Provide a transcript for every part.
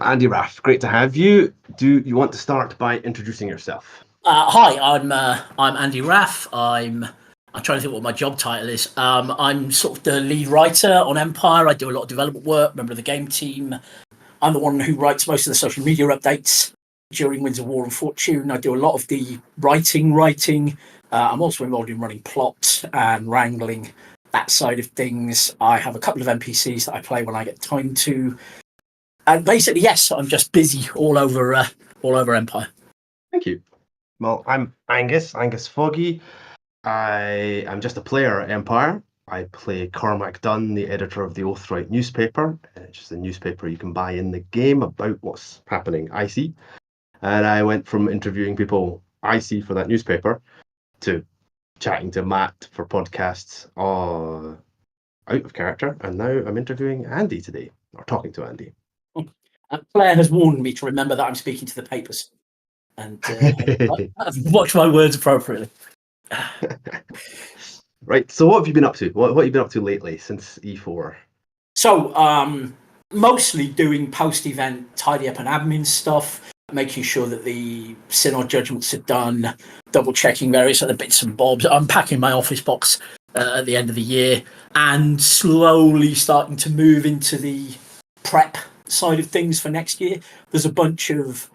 Andy Raff, great to have you. Do you want to start by introducing yourself? Hi, I'm Andy Raff. I'm trying to think what my job title is. I'm sort of the lead writer on Empire. I do a lot of development work, member of the game team. I'm the one who writes most of the social media updates during Winds of War and Fortune. I do a lot of the writing. I'm also involved in running plot and wrangling, that side of things. I have a couple of NPCs that I play when I get time to. And basically, yes, I'm just busy all over Empire. Thank you. Well, I'm Angus Foggie. I am just a player at Empire. I play Cormac Dunn, the editor of the Oathright newspaper. It's just a newspaper you can buy in the game about what's happening IC. And I went from interviewing people I see for that newspaper to chatting to Matt for podcasts out of character. And now I'm interviewing Andy today, or talking to Andy. Claire has warned me to remember that I'm speaking to the papers, and watch my words appropriately. Right. So, what have you been up to? What have you been up to lately since E4? So, mostly doing post-event tidy up and admin stuff, making sure that the synod judgments are done, double-checking various other bits and bobs, unpacking my office box at the end of the year, and slowly starting to move into the prep side of things for next year. There's a bunch of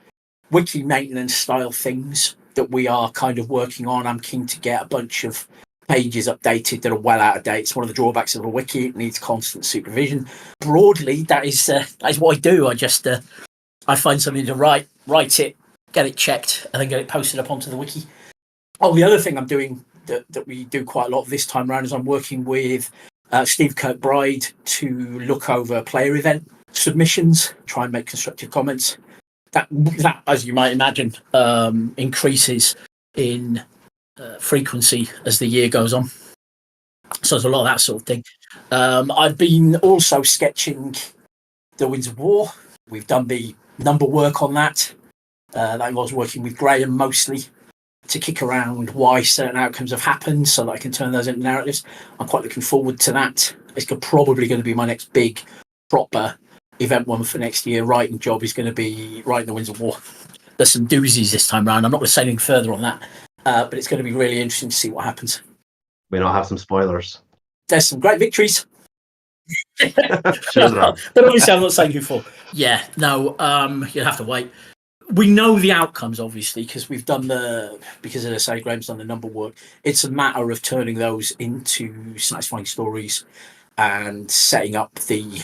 wiki maintenance style things that we are kind of working on. I'm keen to get a bunch of pages updated that are well out of date. It's one of the drawbacks of a wiki. It needs constant supervision. Broadly, that is what I do. I find something to write it, get it checked, and then get it posted up onto the wiki. Oh, the other thing I'm doing that we do quite a lot this time around is I'm working with Steve Kirkbride to look over player event submissions, try and make constructive comments. That, as you might imagine, increases in frequency as the year goes on. So there's a lot of that sort of thing. I've been also sketching the Winds of War. We've done the number work on that. I was working with Graham mostly to kick around why certain outcomes have happened so that I can turn those into narratives. I'm quite looking forward to that. It's probably going to be my next big proper event one for next year. Writing job is going to be writing the Winds of War. There's some doozies this time around. I'm not going to say anything further on that, but it's going to be really interesting to see what happens. We not have some spoilers. There's some great victories. Sure there are. But obviously I'm not saying who for. Yeah, no, you'll have to wait. We know the outcomes, obviously, because we've done because as I say, Graham's done the number work. It's a matter of turning those into satisfying stories and setting up the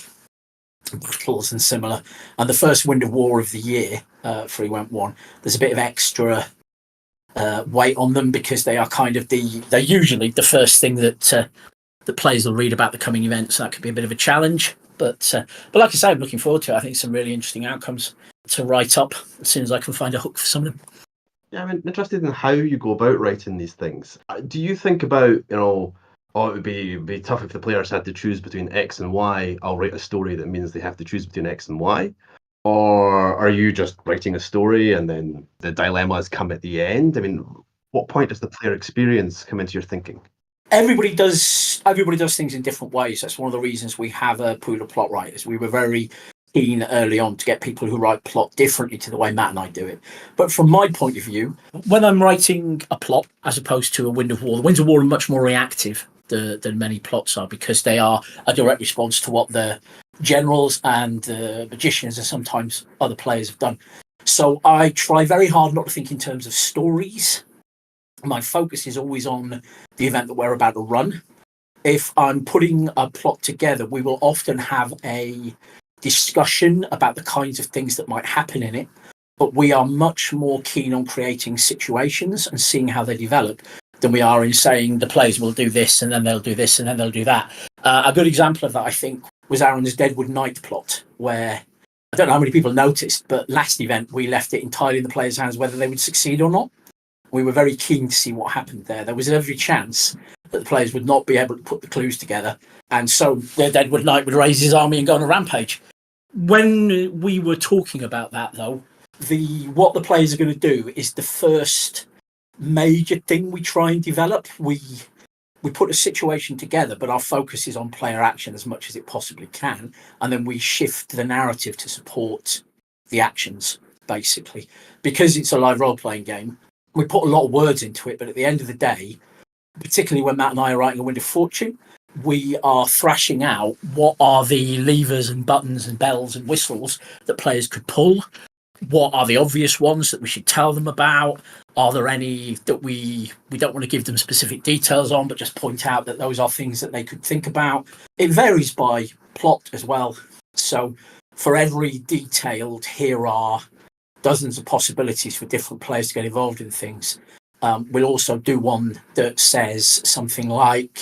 battles and similar. And the first Wind of War of the year for Event 1, there's a bit of extra weight on them because they are kind of they're usually the first thing that the players will read about the coming event, so that could be a bit of a challenge. But like I say, I'm looking forward to it. I think some really interesting outcomes to write up as soon as I can find a hook for some of them. Yeah, I'm interested in how you go about writing these things. Do you think about, it would be tough if the players had to choose between X and Y. I'll write a story that means they have to choose between X and Y. Or are you just writing a story and then the dilemmas come at the end? I mean, what point does the player experience come into your thinking? Everybody does things in different ways. That's one of the reasons we have a pool of plot writers. We were very keen early on to get people who write plot differently to the way Matt and I do it. But from my point of view, when I'm writing a plot as opposed to a Wind of War, the Winds of War are much more reactive than many plots are because they are a direct response to what the generals and the magicians and sometimes other players have done. So I try very hard not to think in terms of stories. My focus is always on the event that we're about to run. If I'm putting a plot together, we will often have a discussion about the kinds of things that might happen in it, but we are much more keen on creating situations and seeing how they develop than we are in saying the players will do this and then they'll do this and then they'll do that. A good example of that, I think, was Aaron's Deadwood Night plot, where I don't know how many people noticed, but last event we left it entirely in the players' hands whether they would succeed or not. We were very keen to see what happened there. There was every chance that the players would not be able to put the clues together, and so the Deadwood Knight would raise his army and go on a rampage. When we were talking about that, though, what the players are going to do is the first major thing we try and develop. We put a situation together, but our focus is on player action as much as it possibly can, and then we shift the narrative to support the actions, basically. Because it's a live role-playing game, we put a lot of words into it, but at the end of the day, particularly when Matt and I are writing A Wind of Fortune, we are thrashing out what are the levers and buttons and bells and whistles that players could pull. What are the obvious ones that we should tell them about? Are there any that we don't want to give them specific details on, but just point out that those are things that they could think about? It varies by plot as well. So for every detailed, here are dozens of possibilities for different players to get involved in things. We'll also do one that says something like,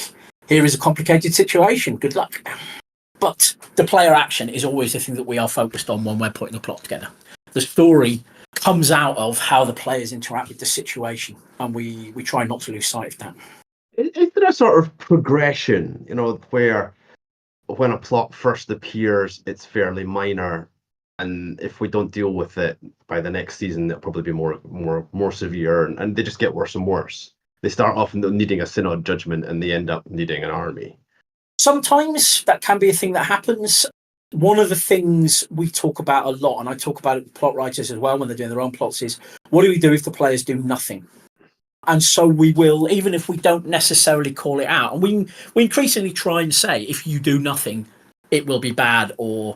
here is a complicated situation, good luck. But the player action is always the thing that we are focused on when we're putting a plot together. The story comes out of how the players interact with the situation, and we try not to lose sight of that. Is there a sort of progression, where when a plot first appears, it's fairly minor, and if we don't deal with it by the next season, it'll probably be more severe, and they just get worse and worse. They start off needing a synod judgment, and they end up needing an army. Sometimes that can be a thing that happens. One of the things we talk about a lot, and I talk about it with plot writers as well when they're doing their own plots, is what do we do if the players do nothing? And so we will, even if we don't necessarily call it out, and we increasingly try and say, if you do nothing, it will be bad, or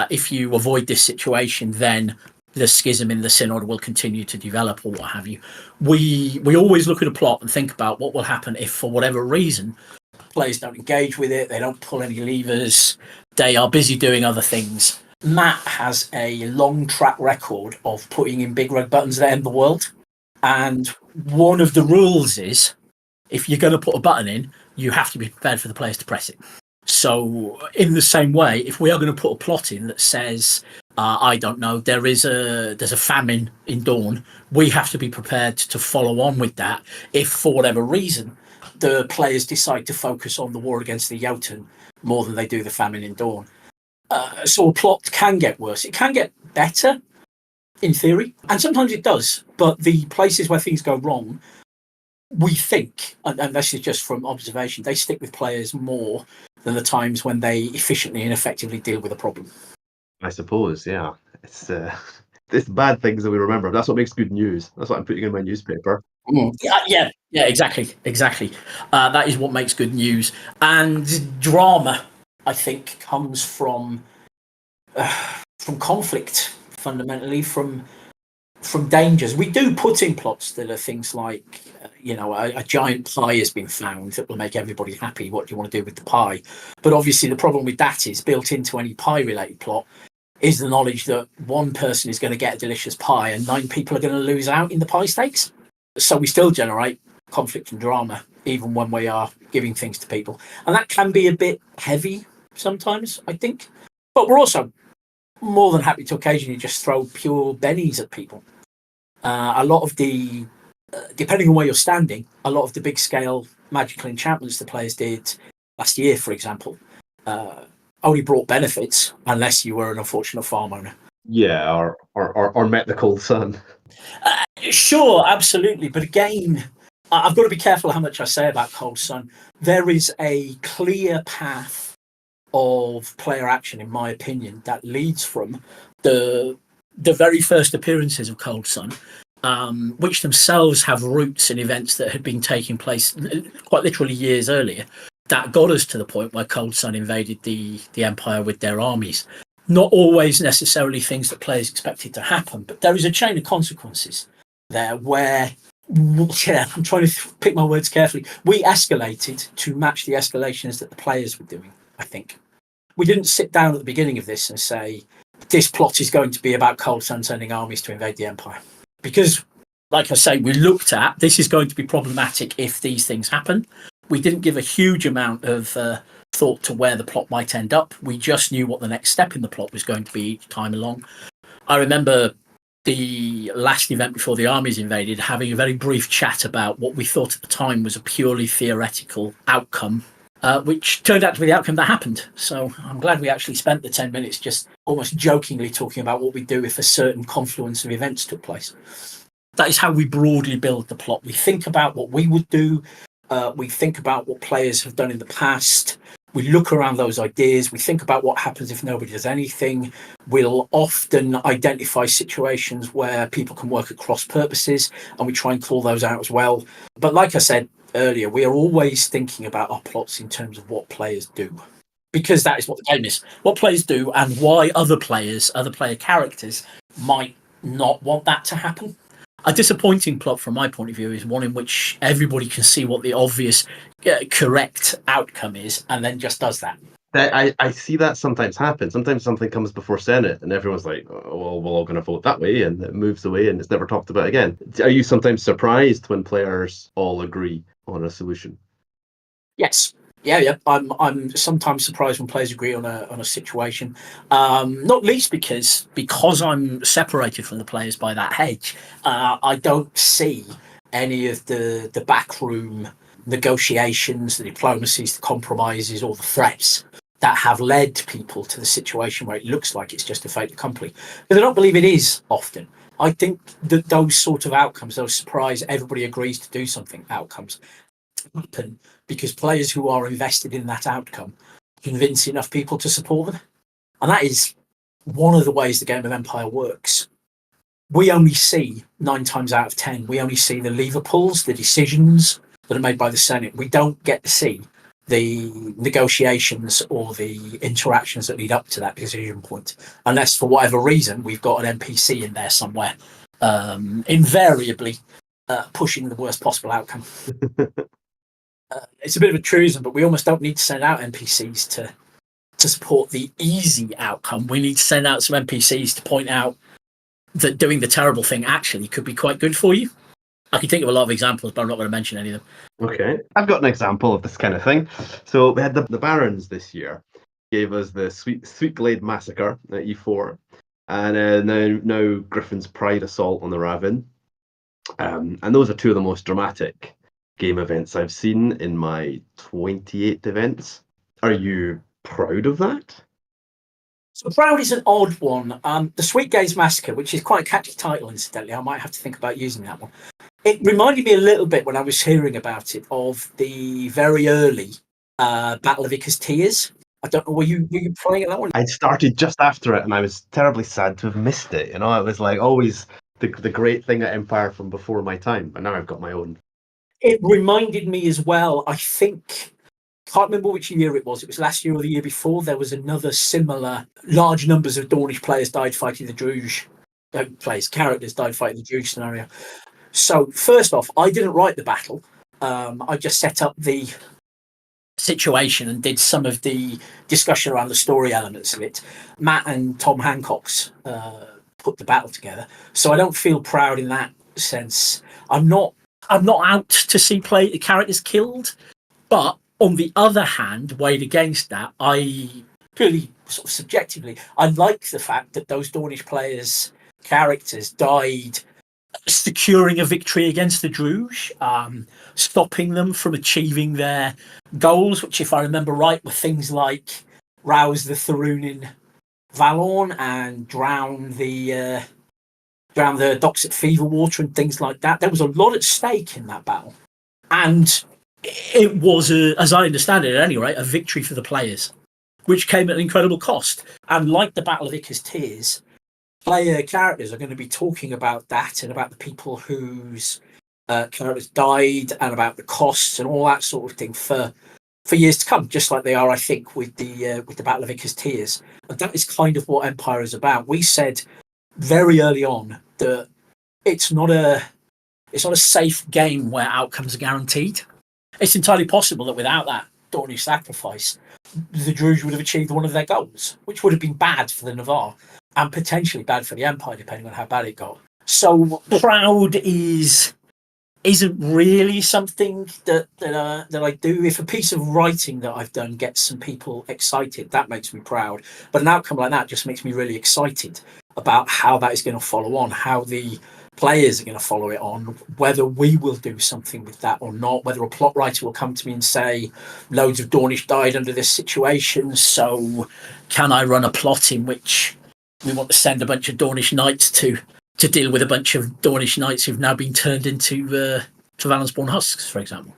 if you avoid this situation, then the schism in the synod will continue to develop, or what have you. We always look at a plot and think about what will happen if, for whatever reason, players don't engage with it, they don't pull any levers, they are busy doing other things. Matt has a long track record of putting in big red buttons that end the world. And one of the rules is, if you're going to put a button in, you have to be prepared for the players to press it. So in the same way, if we are going to put a plot in that says, I don't know, there's a famine in Dawn, we have to be prepared to follow on with that if, for whatever reason, the players decide to focus on the war against the Jotun more than they do the famine in Dawn. So a plot can get worse. It can get better, in theory, and sometimes it does. But the places where things go wrong, we think, and this is just from observation, they stick with players more than the times when they efficiently and effectively deal with a problem. I suppose, yeah. It's bad things that we remember. That's what makes good news. That's what I'm putting in my newspaper. Yeah, exactly. That is what makes good news. And drama, I think, comes from conflict, fundamentally, from dangers. We do put in plots that are things like, a giant pie has been found that will make everybody happy. What do you want to do with the pie? But obviously the problem with that is, built into any pie-related plot is the knowledge that one person is going to get a delicious pie and 9 people are going to lose out in the pie stakes. So we still generate conflict and drama, even when we are giving things to people. And that can be a bit heavy sometimes, I think. But we're also more than happy to occasionally just throw pure bennies at people. A lot of the, depending on where you're standing, a lot of the big scale magical enchantments the players did last year, for example, only brought benefits unless you were an unfortunate farm owner. Yeah, or met the cold sun. Sure, absolutely. But again, I've got to be careful how much I say about Cold Sun. There is a clear path of player action, in my opinion, that leads from the very first appearances of Cold Sun, which themselves have roots in events that had been taking place quite literally years earlier, that got us to the point where Cold Sun invaded the Empire with their armies. Not always necessarily things that players expected to happen, but there is a chain of consequences there where, I'm trying to pick my words carefully, we escalated to match the escalations that the players were doing, I think. We didn't sit down at the beginning of this and say, this plot is going to be about Cold Sun sending armies to invade the Empire. Because, like I say, we looked at, this is going to be problematic if these things happen. We didn't give a huge amount of thought to where the plot might end up. We just knew what the next step in the plot was going to be each time along. I remember the last event before the armies invaded, having a very brief chat about what we thought at the time was a purely theoretical outcome, which turned out to be the outcome that happened. So I'm glad we actually spent the 10 minutes just almost jokingly talking about what we'd do if a certain confluence of events took place. That is how we broadly build the plot. We think about what we would do. We think about what players have done in the past. We look around those ideas. We think about what happens if nobody does anything. We'll often identify situations where people can work at cross purposes, and we try and call those out as well. But like I said earlier, we are always thinking about our plots in terms of what players do, because that is what the game is. What players do and why other player characters might not want that to happen. A disappointing plot from my point of view is one in which everybody can see what the obvious correct outcome is and then just does that. I see that sometimes happen. Sometimes something comes before Senate and everyone's like, oh, well, we're all going to vote that way, and it moves away and it's never talked about again. Are you sometimes surprised when players all agree on a solution? Yes. Yeah. I'm sometimes surprised when players agree on a situation, not least because I'm separated from the players by that hedge. I don't see any of the backroom negotiations, the diplomacies, the compromises, or the threats that have led people to the situation where it looks like it's just a fait accompli. Because I don't believe it is often. I think that those sort of outcomes, those surprise, everybody agrees to do something outcomes, happen because players who are invested in that outcome convince enough people to support them. And that is one of the ways the game of Empire works. We only see 9 times out of 10, we only see the lever pulls, the decisions that are made by the Senate. We don't get to see the negotiations or the interactions that lead up to that decision point, unless for whatever reason we've got an NPC in there somewhere, invariably pushing the worst possible outcome. It's a bit of a truism, but we almost don't need to send out NPCs to support the easy outcome. We need to send out some NPCs to point out that doing the terrible thing actually could be quite good for you. I can think of a lot of examples, but I'm not going to mention any of them. Okay, I've got an example of this kind of thing. So we had the Barons this year, gave us the Sweetglade Massacre at E4, and now Griffin's Pride Assault on the Raven. And those are two of the most dramatic game events I've seen in my 28 events. Are you proud of that? So proud is an odd one. The Sweetglade Massacre, which is quite a catchy title, incidentally. I might have to think about using that one. It reminded me a little bit when I was hearing about it of the very early Battle of Ica's Tears. I don't know, were you playing at that one? I started just after it and I was terribly sad to have missed it. You know, it was like always the great thing at Empire from before my time, and now I've got my own. It reminded me as well, I think, can't remember which year it was last year or the year before, there was another similar, large numbers of Dornish players died fighting the Druge, characters died fighting the Druge scenario. So first off, I didn't write the battle. I just set up the situation and did some of the discussion around the story elements of it. Matt and Tom Hancock's put the battle together. So I don't feel proud in that sense. I'm not out to see characters killed, but on the other hand, weighed against that, I purely sort of subjectively, I like the fact that those Dornish players' characters died securing a victory against the Druge, stopping them from achieving their goals, which, if I remember right, were things like rouse the Tharoon in Valorn and drown the docks at Fever Water and things like that. There was a lot at stake in that battle, and it was, as I understand it at any rate, a victory for the players, which came at an incredible cost. And like the Battle of Ica's Tears, player characters are going to be talking about that and about the people whose characters died and about the costs and all that sort of thing for years to come, just like they are, I think, with the Battle of Ica's Tears. And that is kind of what Empire is about. We said very early on that it's not a safe game where outcomes are guaranteed. It's entirely possible that without that Dornish sacrifice, the Druge would have achieved one of their goals, which would have been bad for the Navarre and potentially bad for the Empire, depending on how bad it got. So proud isn't really something that I do. If a piece of writing that I've done gets some people excited, that makes me proud. But an outcome like that just makes me really excited about how that is going to follow on, how the players are going to follow it on, whether we will do something with that or not, whether a plot writer will come to me and say, loads of Dornish died under this situation, so can I run a plot in which we want to send a bunch of Dornish knights to deal with a bunch of Dornish knights who've now been turned into Valensborn husks, for example.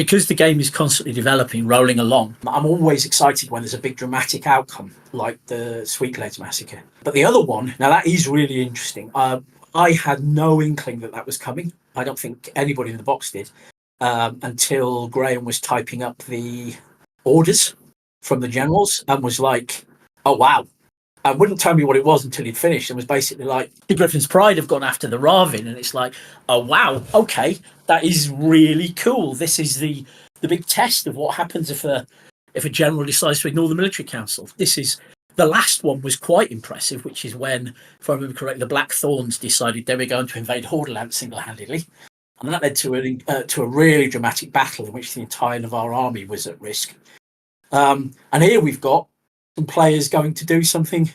because the game is constantly developing, rolling along, I'm always excited when there's a big dramatic outcome, like the Sweetglades Massacre. But the other one, now that is really interesting. I had no inkling that was coming. I don't think anybody in the box did, until Graham was typing up the orders from the generals and was like, oh, wow. And wouldn't tell me what it was until he'd finished, and was basically like, the Griffin's Pride have gone after the Ravin, and it's like, oh wow, okay, that is really cool. This is the big test of what happens if a general decides to ignore the military council. The last one was quite impressive, which is when, if I remember correctly, the Black Thorns decided they were going to invade Hordaland single-handedly, and that led to a really dramatic battle in which the entire Navarre army was at risk. And here we've got some players going to do something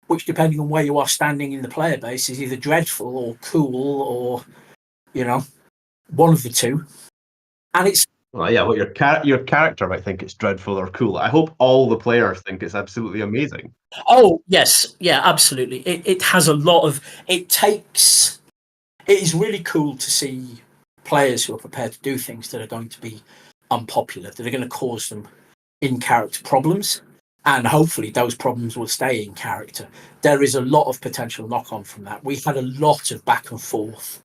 which, depending on where you are standing in the player base, is either dreadful or cool or, one of the two. And it's... Well, yeah, well, your character might think it's dreadful or cool. I hope all the players think it's absolutely amazing. Oh, yes. Yeah, absolutely. It has a lot of... It is really cool to see players who are prepared to do things that are going to be unpopular, that are going to cause them in-character problems. And hopefully those problems will stay in character. There is a lot of potential knock-on from that. We had a lot of back and forth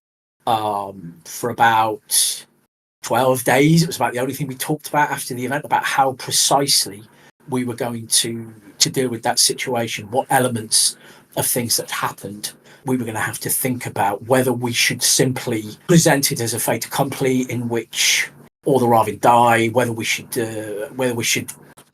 for about 12 days. It was about the only thing we talked about after the event, about how precisely we were going to deal with that situation, what elements of things that happened we were going to have to think about, whether we should simply present it as a fait accompli in which all the Ravin die, whether we should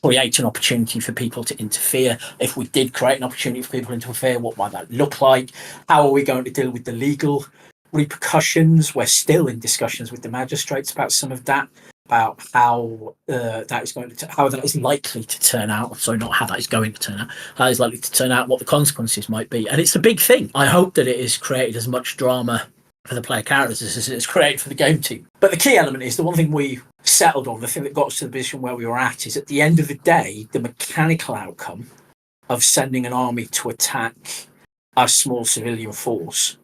create an opportunity for people to interfere. If we did create an opportunity for people to interfere, what might that look like? How are we going to deal with the legal repercussions? We're still in discussions with the magistrates about some of that, about how how that is likely to turn out. Sorry, not how that is going to turn out. How is likely to turn out, what the consequences might be. And it's a big thing. I hope that it has created as much drama for the player characters as it's created for the game team. But the key element is, the one thing we settled on, the thing that got us to the position where we were at, is at the end of the day, the mechanical outcome of sending an army to attack a small civilian force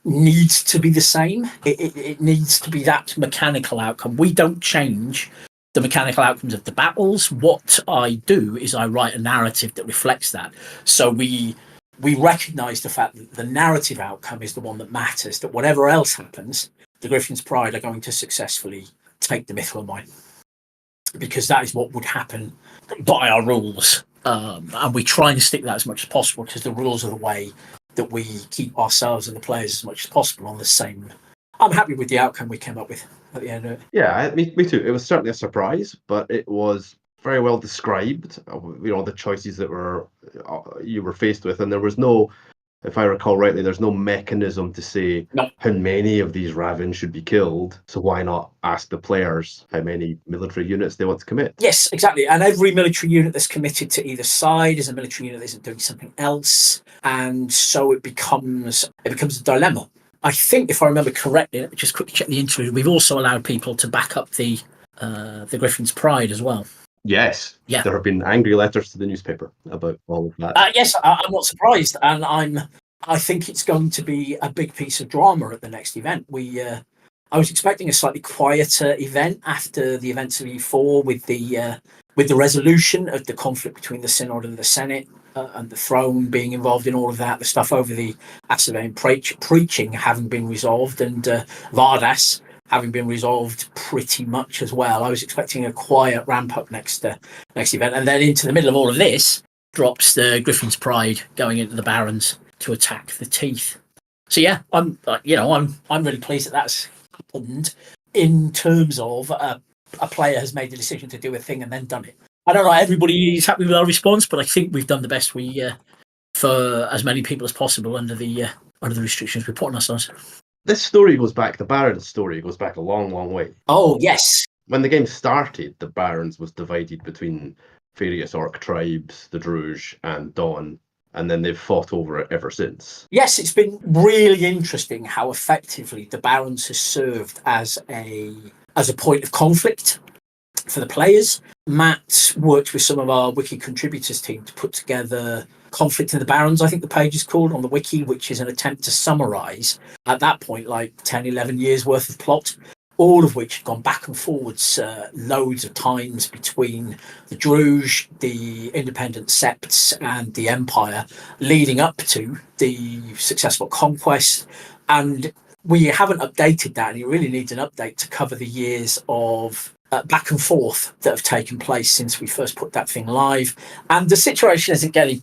needs to be the same. It needs to be that mechanical outcome. We don't change the mechanical outcomes of the battles. What I do is I write a narrative that reflects that. So we recognise the fact that the narrative outcome is the one that matters, that whatever else happens, the Griffin's Pride are going to successfully take the Mithril Mine, because that is what would happen by our rules. And we try and stick that as much as possible, because the rules are the way that we keep ourselves and the players as much as possible on the same. I'm happy with the outcome we came up with at the end of it. Yeah, me too. It was certainly a surprise, but it was very well described. The choices that you were faced with, and there was no, if I recall rightly, there's no mechanism to say how many of these Ravin should be killed. So why not ask the players how many military units they want to commit? Yes, exactly. And every military unit that's committed to either side is a military unit that isn't doing something else, and so it becomes a dilemma. I think, if I remember correctly, let me just quickly check the interlude. We've also allowed people to back up the Griffin's Pride as well. Yes. Yeah. There have been angry letters to the newspaper about all of that. Yes, I'm not surprised, and I think it's going to be a big piece of drama at the next event. I was expecting a slightly quieter event after the events of E4, with the resolution of the conflict between the Synod and the Senate, and the throne being involved in all of that, the stuff over the Assavean preaching having been resolved, and Vardas having been resolved pretty much as well. I was expecting a quiet ramp up next event, and then into the middle of all of this drops the Griffin's Pride going into the Barons to attack the Teeth. So yeah, I'm really pleased that that's happened, in terms of a player has made the decision to do a thing and then done it. I don't know, everybody is happy with our response, but I think we've done the best for as many people as possible under the restrictions we put on ourselves. This story goes back, the Barons story goes back a long, long way. Oh, yes. When the game started, the Barons was divided between various orc tribes, the Druge and Dawn, and then they've fought over it ever since. Yes, it's been really interesting how effectively the Barons has served as a point of conflict for the players. Matt worked with some of our wiki contributors team to put together Conflict in the Barons, I think the page is called, on the wiki, which is an attempt to summarise, at that point, like 10, 11 years worth of plot all of which had gone back and forwards loads of times between the Druge, the independent septs, and the Empire, leading up to the successful conquest. And we haven't updated that, and it really needs an update to cover the years of back and forth that have taken place since we first put that thing live. And the situation isn't getting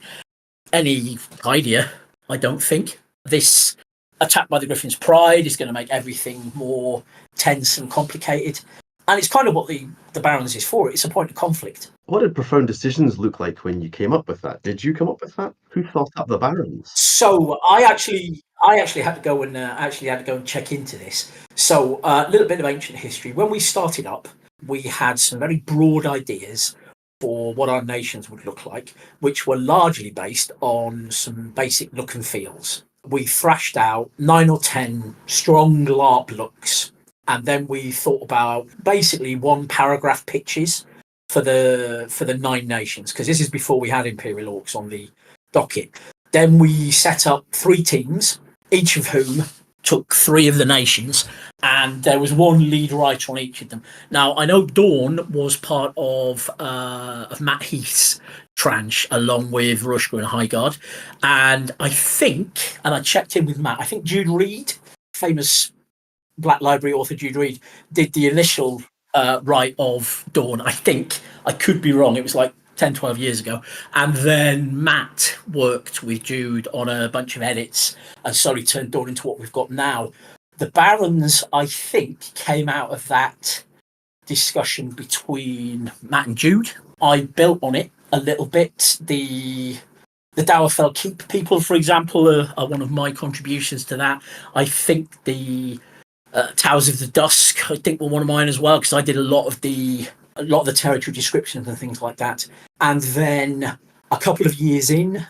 any tidier, I don't think. This attack by the Griffin's Pride is going to make everything more tense and complicated. And it's kind of what the Barons is for. It's a point of conflict. What did Profound Decisions look like when you came up with that? Did you come up with that? Who thought up the Barons? So I actually had to go and check into this. So a little bit of ancient history. When we started up, we had some very broad ideas for what our nations would look like, which were largely based on some basic look and feels. We thrashed out 9 or 10 strong LARP looks, and then we thought about basically one paragraph pitches for the 9 nations, because this is before we had Imperial Orcs on the docket. Then we set up 3 teams, each of whom took 3 of the nations, and there was one lead writer on each of them. Now, I know Dawn was part of Matt Heath's tranche, along with Rushka and Highguard, and I think, and I checked in with Matt, I think Jude Reed, famous Black Library author Jude Reed, did the initial write of Dawn. I think, I could be wrong, it was like 10, 12 years ago. And then Matt worked with Jude on a bunch of edits and slowly turned Dawn into what we've got now. The Barons, I think, came out of that discussion between Matt and Jude. I built on it a little bit. The Dowerfell Keep people, for example, are one of my contributions to that. I think the Towers of the Dusk, I think, were one of mine as well, because I did a lot of the territory descriptions and things like that. And then a couple of years in,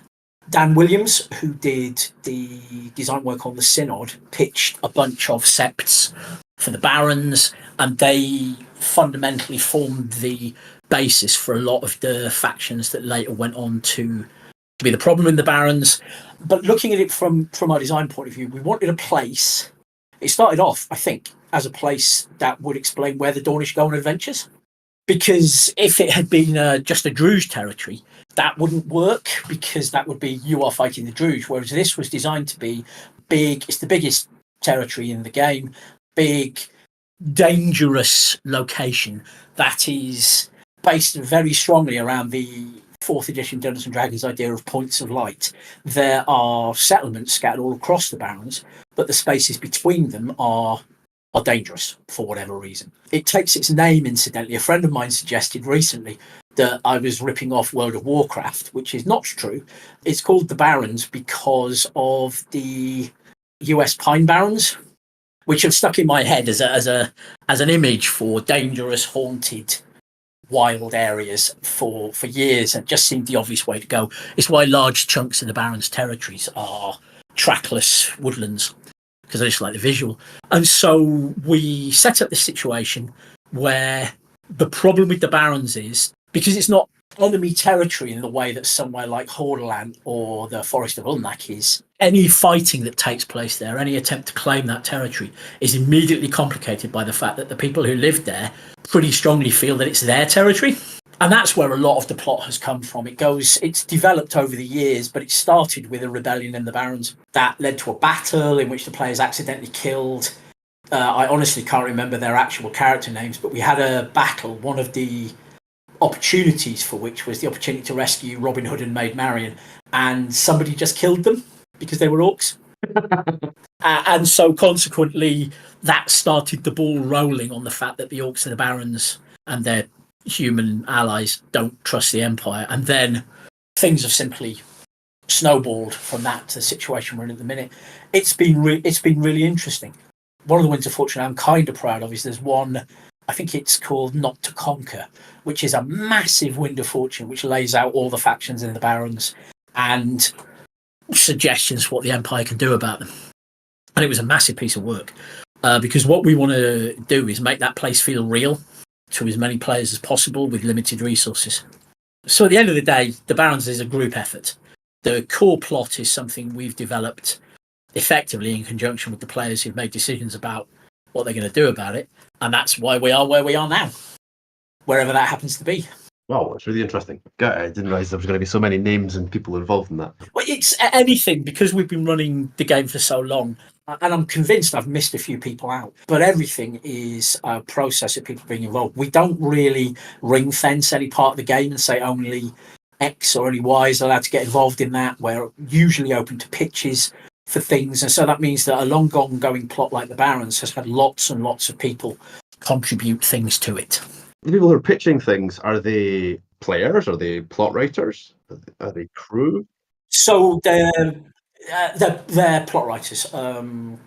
Dan Williams, who did the design work on the Synod, pitched a bunch of septs for the Barons, and they fundamentally formed the basis for a lot of the factions that later went on to be the problem in the Barons. But looking at it from our design point of view, we wanted a place. It started off, I think, as a place that would explain where the Dornish go on adventures. Because if it had been just a Druge territory, that wouldn't work, because that would be you are fighting the Druge, whereas this was designed to be big. It's the biggest territory in the game, big, dangerous location that is based very strongly around the 4th edition Dungeons and Dragons idea of points of light. There are settlements scattered all across the Barons, but the spaces between them are dangerous for whatever reason. It takes its name, incidentally. A friend of mine suggested recently that I was ripping off World of Warcraft, which is not true. It's called the Barons because of the US Pine Barrens, which have stuck in my head as an image for dangerous, haunted, wild areas for years, and just seemed the obvious way to go. It's why large chunks of the Barons' territories are trackless woodlands, because I just like the visual. And so we set up this situation where the problem with the Barons is, because it's not enemy territory in the way that somewhere like Hordaland or the Forest of Ulnak is, any fighting that takes place there, any attempt to claim that territory, is immediately complicated by the fact that the people who live there pretty strongly feel that it's their territory. And that's where a lot of the plot has come from. It's developed over the years, but it started with a rebellion in the Barons that led to a battle in which the players accidentally killed. I honestly can't remember their actual character names, but we had a battle. One of the opportunities for which was the opportunity to rescue Robin Hood and Maid Marian, and somebody just killed them because they were orcs. And so consequently, that started the ball rolling on the fact that the orcs and the Barons and their human allies don't trust the Empire, and then things have simply snowballed from that to the situation we're in at the minute. It's been really interesting. One of the wins of fortune I'm kind of proud of is there's one, I think it's called Not to Conquer, which is a massive wind of fortune which lays out all the factions in the Barons and suggestions for what the Empire can do about them. And it was a massive piece of work, because what we want to do is make that place feel real to as many players as possible with limited resources. So at the end of the day, the Barons is a group effort. The core plot is something we've developed effectively in conjunction with the players who've made decisions about what they're going to do about it. And that's why we are where we are now, wherever that happens to be. Wow, that's really interesting. I didn't realise there was going to be so many names and people involved in that. Well, it's anything, because we've been running the game for so long, and I'm convinced I've missed a few people out, but everything is a process of people being involved. We don't really ring fence any part of the game and say only X or only Y is allowed to get involved in that. We're usually open to pitches for things, and so that means that a long ongoing plot like the Barons has had lots and lots of people contribute things to it. The people who are pitching things, are they players? Are they plot writers? Are they crew? So they're plot writers,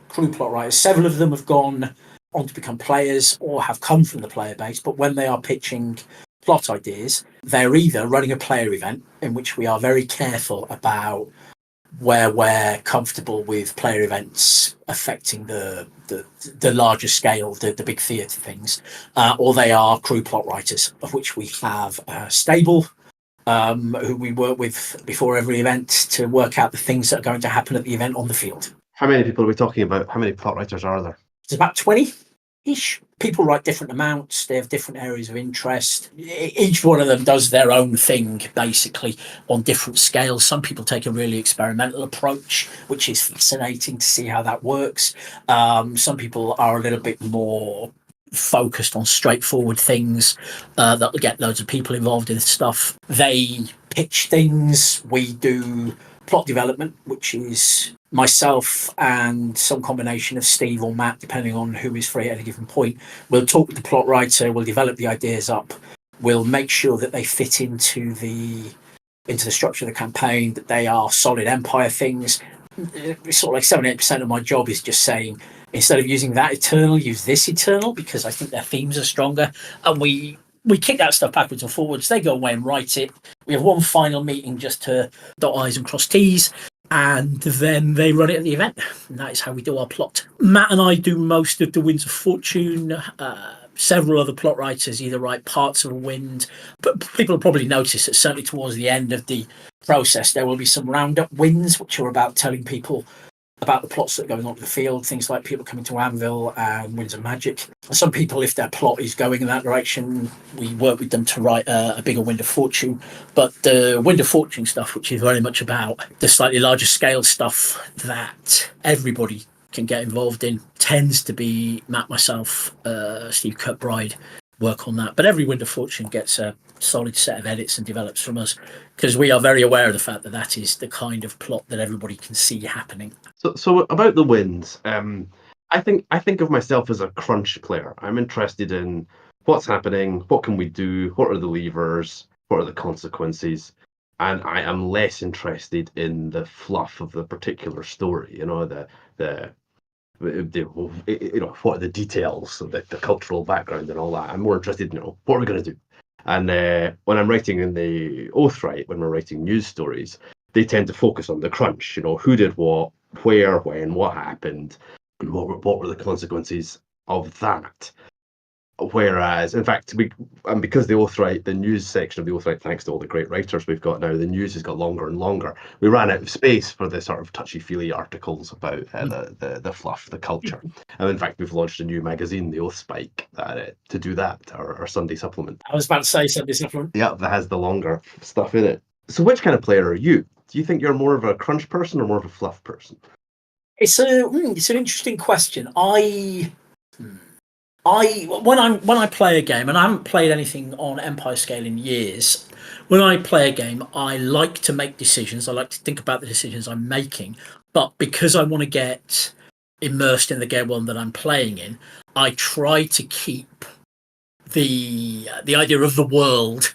crew plot writers. Several of them have gone on to become players or have come from the player base, but when they are pitching plot ideas, they're either running a player event, in which we are very careful about where we're comfortable with player events affecting the larger scale, the big theatre things, or they are crew plot writers, of which we have a stable who we work with before every event to work out the things that are going to happen at the event on the field. How many people are we talking about? How many plot writers are there? It's about 20-ish. People write different amounts. They have different areas of interest. Each one of them does their own thing, basically, on different scales. Some people take a really experimental approach, which is fascinating to see how that works. Some people are a little bit more focused on straightforward things that'll get loads of people involved in stuff. They pitch things. We do plot development, which is myself and some combination of Steve or Matt, depending on who is free at a given point. We'll talk with the plot writer, we'll develop the ideas up, we'll make sure that they fit into the structure of the campaign, that they are solid Empire things. It's sort of like 78% of my job is just saying, instead of using that Eternal, use this Eternal, because I think their themes are stronger. And we kick that stuff backwards and forwards. They go away and write it. We have one final meeting just to dot I's and cross T's, and then they run it at the event. And that is how we do our plot. Matt and I do most of the Winds of Fortune. Several other plot writers either write parts of a Wind, but people will probably notice that certainly towards the end of the process, there will be some roundup wins, which are about telling people about the plots that are going on in the field, things like people coming to Anvil and Winds of Magic. Some people, if their plot is going in that direction, we work with them to write a bigger Wind of Fortune. But the Wind of Fortune stuff, which is very much about the slightly larger scale stuff that everybody can get involved in, tends to be Matt, myself, Steve Kirkbride work on that. But every Wind of Fortune gets a solid set of edits and develops from us, because we are very aware of the fact that that is the kind of plot that everybody can see happening. So about the Winds, I think of myself as a crunch player. I'm interested in what's happening, what can we do, what are the levers, what are the consequences, and I am less interested in the fluff of the particular story. What are the details, the cultural background and all that. I'm more interested in, what are we going to do? And when I'm writing in the Oathright, when we're writing news stories, they tend to focus on the crunch. Who did what, where, when, what happened, and what were the consequences of that. Whereas, in fact, because the Oathright, the news section of the Oathright, thanks to all the great writers we've got now, the news has got longer and longer. We ran out of space for the sort of touchy-feely articles about the fluff, the culture. And in fact, we've launched a new magazine, the Oathspike, to do that, our Sunday supplement. I was about to say Sunday supplement. Yeah, that has the longer stuff in it. So which kind of player are you? Do you think you're more of a crunch person or more of a fluff person? It's an interesting question. When I play a game, and I haven't played anything on Empire scale in years, when I play a game, I like to make decisions. I like to think about the decisions I'm making. But because I want to get immersed in the game one that I'm playing in, I try to keep the idea of the world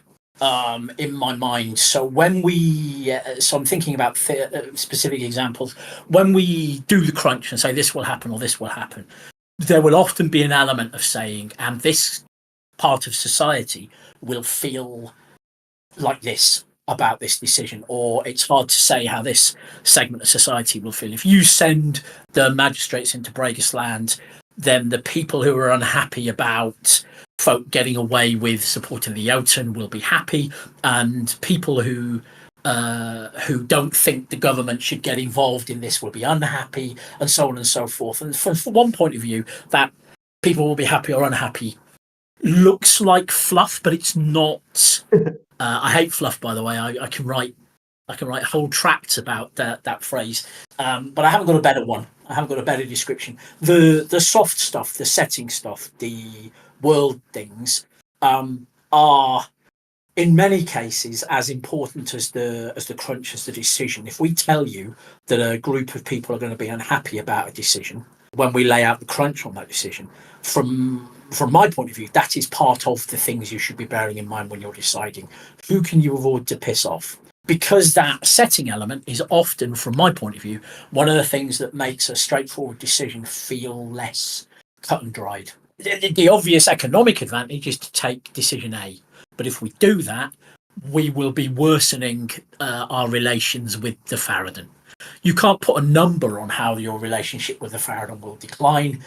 in my mind. So when I'm thinking about specific examples. When we do the crunch and say this will happen or this will happen, there will often be an element of saying, and this part of society will feel like this about this decision, or it's hard to say how this segment of society will feel. If you send the magistrates into Bragus Land, then the people who are unhappy about folk getting away with supporting the Jotun will be happy, and people who don't think the government should get involved in this will be unhappy, and so on and so forth. And from one point of view, that people will be happy or unhappy looks like fluff, but it's not. I hate fluff, by the way. I can write whole tracts about that phrase, but I haven't got a better one. I haven't got a better description. The soft stuff, the setting stuff, the world things are in many cases as important as the crunch, as the decision. If we tell you that a group of people are going to be unhappy about a decision, when we lay out the crunch on that decision, from my point of view, that is part of the things you should be bearing in mind when you're deciding who can you avoid to piss off. Because that setting element is often, from my point of view, one of the things that makes a straightforward decision feel less cut and dried. The obvious economic advantage is to take decision A. But if we do that, we will be worsening our relations with the Farad'n. You can't put a number on how your relationship with the Farad'n will decline,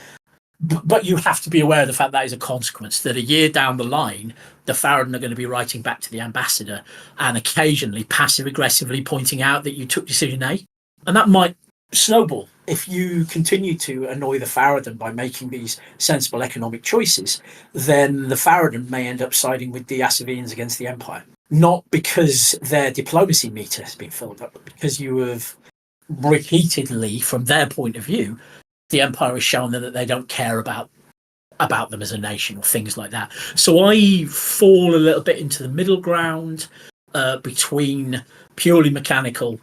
but you have to be aware of the fact that is a consequence, that a year down the line, the Farad'n are going to be writing back to the ambassador and occasionally passive-aggressively pointing out that you took decision A. And that might snowball. If you continue to annoy the Farad'n by making these sensible economic choices, then the Farad'n may end up siding with the Asavians against the Empire. Not because their diplomacy meter has been filled up, but because you have repeatedly, from their point of view, the Empire has shown them that they don't care about them as a nation or things like that. So I fall a little bit into the middle ground between purely mechanical.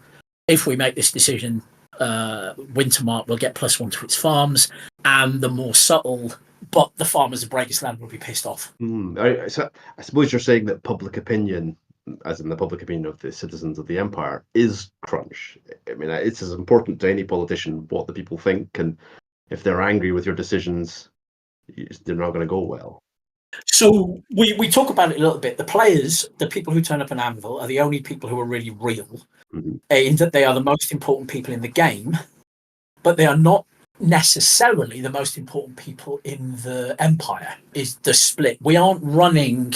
If we make this decision, Wintermark will get +1 to its farms, and the more subtle, but the farmers of Breagisland will be pissed off. So I suppose you're saying that public opinion, as in the public opinion of the citizens of the Empire, is crunch. I mean, it's as important to any politician what the people think, and if they're angry with your decisions, they're not going to go well. So we talk about it a little bit. The players, the people who turn up an Anvil, are the only people who are really real, in that they are the most important people in the game, but they are not necessarily the most important people in the Empire, is the split. We aren't running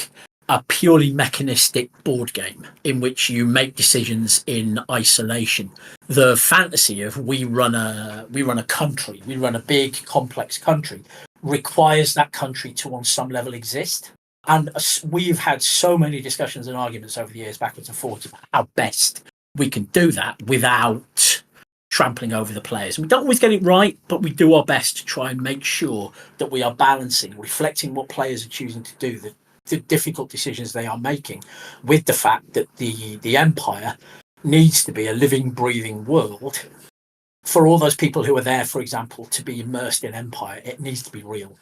a purely mechanistic board game in which you make decisions in isolation. The fantasy of we run a country, we run a big complex country, requires that country to on some level exist. And we've had so many discussions and arguments over the years backwards and forwards about how best we can do that without trampling over the players. And we don't always get it right, but we do our best to try and make sure that we are balancing, reflecting what players are choosing to do, the difficult decisions they are making, with the fact that the Empire needs to be a living, breathing world. For all those people who are there, for example, to be immersed in Empire, it needs to be real.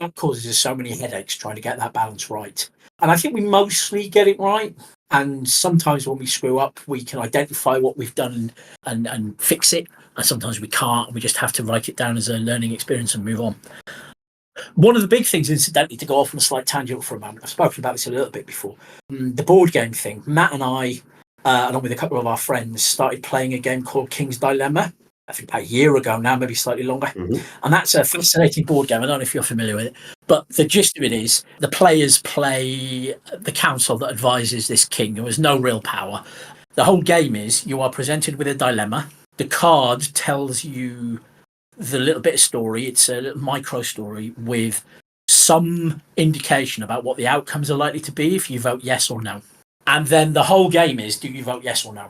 That causes us so many headaches trying to get that balance right. And I think we mostly get it right. And sometimes when we screw up, we can identify what we've done and fix it. And sometimes we can't. We just have to write it down as a learning experience and move on. One of the big things, incidentally, to go off on a slight tangent for a moment, I've spoken about this a little bit before, the board game thing. Matt and I, along with a couple of our friends, started playing a game called King's Dilemma, I think about a year ago now, maybe slightly longer. And that's a fascinating board game. I don't know if you're familiar with it, but the gist of it is the players play the council that advises this king who has no real power. The whole game is you are presented with a dilemma. The card tells you the little bit of story. It's a little micro story with some indication about what the outcomes are likely to be if you vote yes or no. And then the whole game is, do you vote yes or no?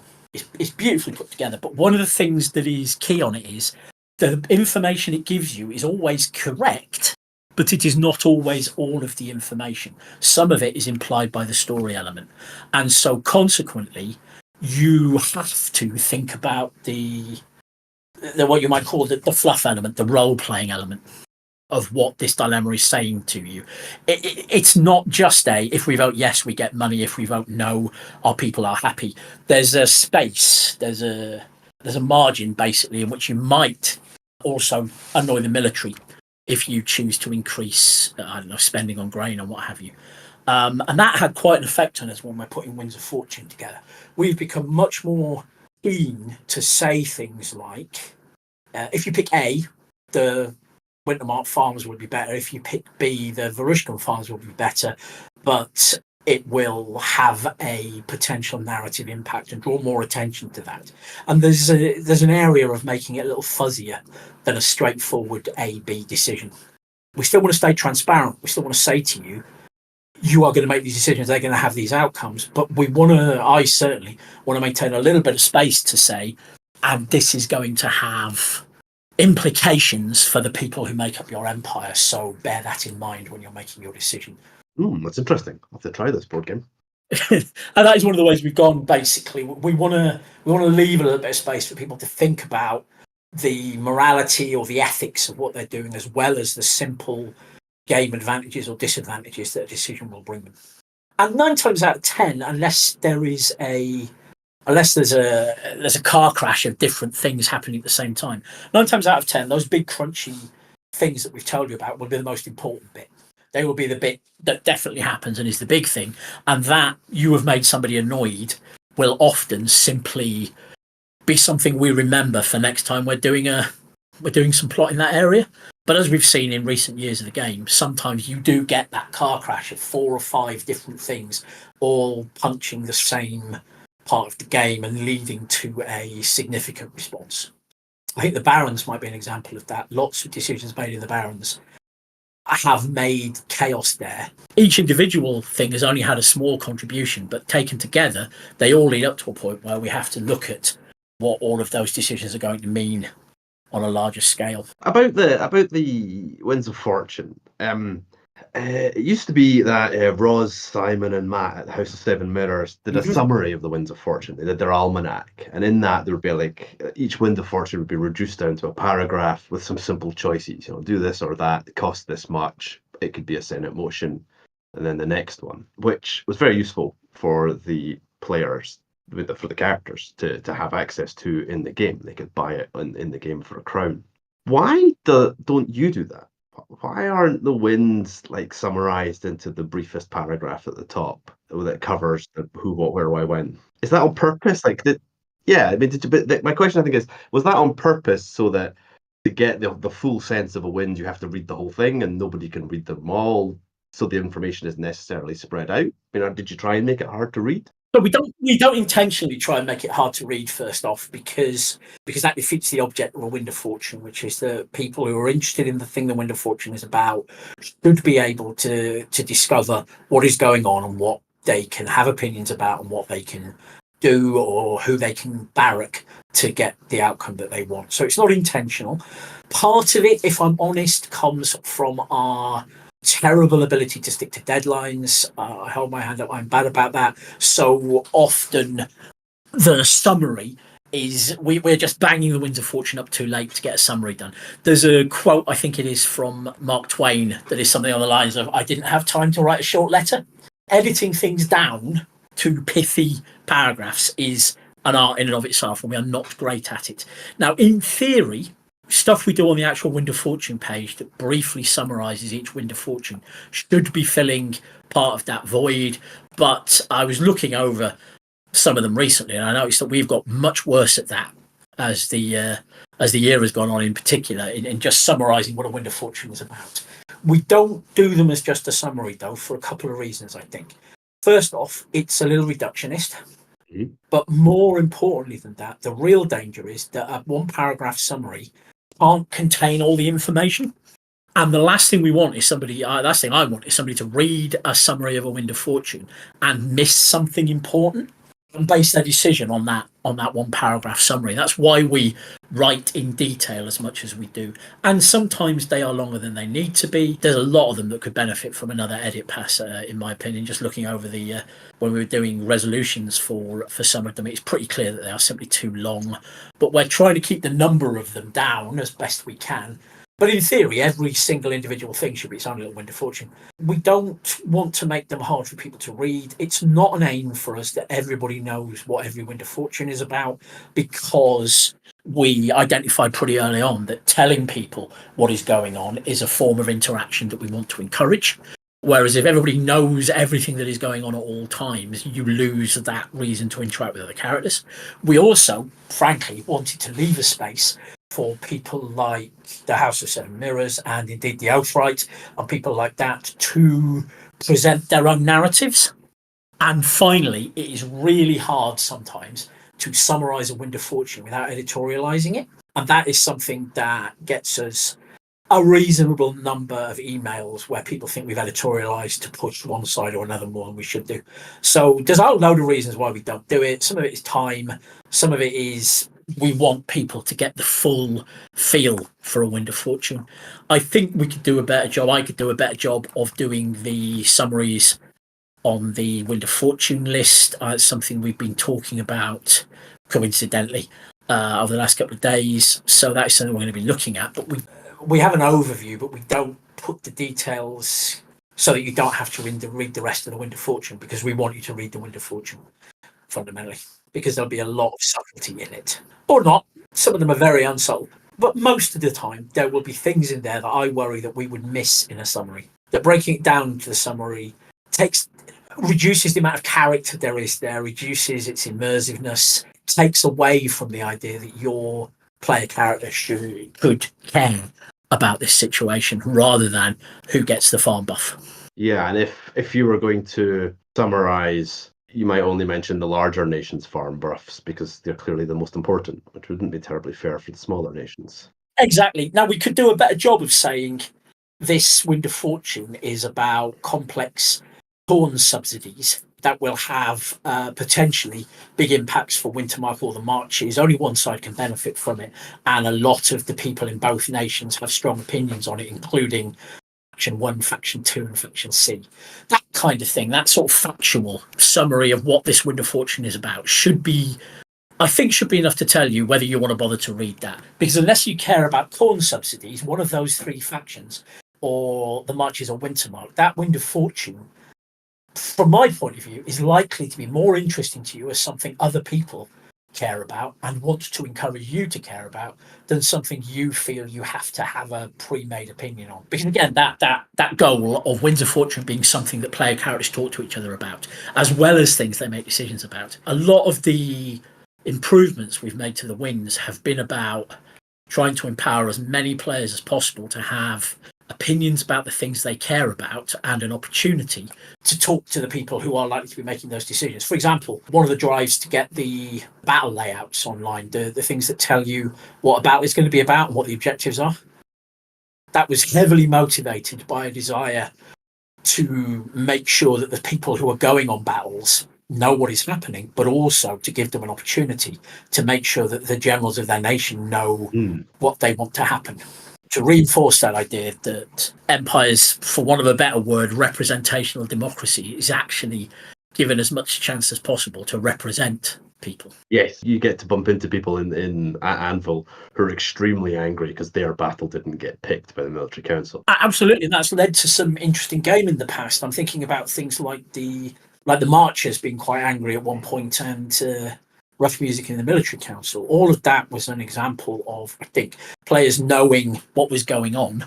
It's beautifully put together. But one of the things that is key on it is the information it gives you is always correct, but it is not always all of the information. Some of it is implied by the story element. And so consequently, you have to think about the what you might call the fluff element, the role-playing element of what this dilemma is saying to you. It's not just if we vote yes, we get money. If we vote no, our people are happy. There's a space, there's a margin, basically, in which you might also annoy the military if you choose to increase, spending on grain or what have you. And that had quite an effect on us when we're putting Winds of Fortune together. We've become much more keen to say things like, if you pick A, the Wintermark farms would be better. If you pick B, the Varushkan farms will be better, but it will have a potential narrative impact and draw more attention to that. And there's an area of making it a little fuzzier than a straightforward A-B decision. We still want to stay transparent. We still want to say to you, you are going to make these decisions, they're going to have these outcomes. But I certainly want to maintain a little bit of space to say, and this is going to have implications for the people who make up your empire. So bear that in mind when you're making your decision. That's interesting. I'll have to try this board game. And that is one of the ways we've gone. Basically, we want to leave a little bit of space for people to think about the morality or the ethics of what they're doing, as well as the simple game advantages or disadvantages that a decision will bring them. And 9 times out of 10, unless there's a car crash of different things happening at the same time, 9 times out of 10, those big crunchy things that we've told you about will be the most important bit. They will be the bit that definitely happens and is the big thing. And that you have made somebody annoyed will often simply be something we remember for next time we're doing some plot in that area. But as we've seen in recent years of the game, sometimes you do get that car crash of 4 or 5 different things all punching the same part of the game and leading to a significant response. I think the Barons might be an example of that. Lots of decisions made in the Barons have made chaos there. Each individual thing has only had a small contribution, but taken together, they all lead up to a point where we have to look at what all of those decisions are going to mean on a larger scale. About the Winds of Fortune, it used to be that Roz, Simon, and Matt at the House of Seven Mirrors did a summary of the Winds of Fortune. They did their almanac, and in that there would be like each Wind of Fortune would be reduced down to a paragraph with some simple choices. Do this or that. It costs this much. It could be a Senate motion, and then the next one, which was very useful for the players, for the characters to have access to in the game. They could buy it in the game for a crown. Why don't you do that? Why aren't the winds like summarized into the briefest paragraph at the top that covers the who, what, where, why, when? Is that on purpose? My question I think is, was that on purpose so that to get the full sense of a wind, you have to read the whole thing and nobody can read them all, so the information is necessarily spread out? Did you try and make it hard to read? But we don't intentionally try and make it hard to read, first off, because that defeats the object of a Wind of Fortune, which is that people who are interested in the thing the Wind of Fortune is about should be able to discover what is going on and what they can have opinions about and what they can do or who they can barrack to get the outcome that they want. So it's not intentional. Part of it, if I'm honest, comes from our terrible ability to stick to deadlines. I hold my hand up, I'm bad about that. So often the summary is we're just banging the Winds of Fortune up too late to get a summary done. There's a quote, I think it is from Mark Twain, that is something on the lines of, I didn't have time to write a short letter. Editing things down to pithy paragraphs is an art in and of itself, and we are not great at it. Now, in theory, stuff we do on the actual Wind of Fortune page that briefly summarizes each Wind of Fortune should be filling part of that void. But I was looking over some of them recently, and I noticed that we've got much worse at that as the year has gone on, in particular, in just summarizing what a Wind of Fortune is about. We don't do them as just a summary, though, for a couple of reasons, I think. First off, it's a little reductionist. But more importantly than that, the real danger is that a one paragraph summary can't contain all the information. And the last thing we want is last thing I want is somebody to read a summary of a Wind of Fortune and miss something important and base their decision on that one paragraph summary. That's why we write in detail as much as we do. And sometimes they are longer than they need to be. There's a lot of them that could benefit from another edit pass, in my opinion. Just looking over when we were doing resolutions for some of them, it's pretty clear that they are simply too long. But we're trying to keep the number of them down as best we can. But in theory, every single individual thing should be its own little Wind of Fortune. We don't want to make them hard for people to read. It's not an aim for us that everybody knows what every Wind of Fortune is about, because we identified pretty early on that telling people what is going on is a form of interaction that we want to encourage. Whereas if everybody knows everything that is going on at all times, you lose that reason to interact with other characters. We also, frankly, wanted to leave a space for people like the House of Seven Mirrors and indeed the Outright and people like that to present their own narratives. And finally, it is really hard sometimes to summarize a Wind of Fortune without editorializing it. And that is something that gets us a reasonable number of emails where people think we've editorialized to push one side or another more than we should do. So there's a load of reasons why we don't do it. Some of it is time. Some of it is we want people to get the full feel for a Wind of Fortune. I think we could do a better job. I could do a better job of doing the summaries on the Wind of Fortune list. It's something we've been talking about coincidentally over the last couple of days. So that is something we're going to be looking at. But we have an overview, but we don't put the details so that you don't have to read the rest of the Wind of Fortune, because we want you to read the Wind of Fortune fundamentally, because there'll be a lot of subtlety in it. Or not. Some of them are very unsubtle. But most of the time, there will be things in there that I worry that we would miss in a summary. That breaking it down to the summary reduces the amount of character there is there, reduces its immersiveness, takes away from the idea that your player character could care about this situation rather than who gets the farm buff. Yeah, and if you were going to summarize, you might only mention the larger nations' farm buffs because they're clearly the most important, which wouldn't be terribly fair for the smaller nations. Exactly. Now, we could do a better job of saying this Wind of Fortune is about complex corn subsidies that will have potentially big impacts for Wintermark or the Marches. Only one side can benefit from it, and a lot of the people in both nations have strong opinions on it, including Faction 1, Faction 2, and Faction C. That kind of thing, that sort of factual summary of what this Wind of Fortune is about should be enough to tell you whether you want to bother to read that. Because unless you care about corn subsidies, one of those three factions, or the Marches or Wintermark, that Wind of Fortune, from my point of view, is likely to be more interesting to you as something other people care about and want to encourage you to care about than something you feel you have to have a pre-made opinion on. Because again, that goal of Winds of Fortune being something that player characters talk to each other about, as well as things they make decisions about. A lot of the improvements we've made to the Winds have been about trying to empower as many players as possible to have opinions about the things they care about and an opportunity to talk to the people who are likely to be making those decisions. For example, one of the drives to get the battle layouts online, the things that tell you what a battle is going to be about and what the objectives are, that was heavily motivated by a desire to make sure that the people who are going on battles know what is happening, but also to give them an opportunity to make sure that the generals of their nation know what they want to happen. To reinforce that idea that empires, for want of a better word, representational democracy is actually given as much chance as possible to represent people. Yes, you get to bump into people in Anvil who are extremely angry because their battle didn't get picked by the military council. Absolutely, and that's led to some interesting game in the past. I'm thinking about things like the Marchers being quite angry at one point, and rough music in the military council. All of that was an example of, I think, players knowing what was going on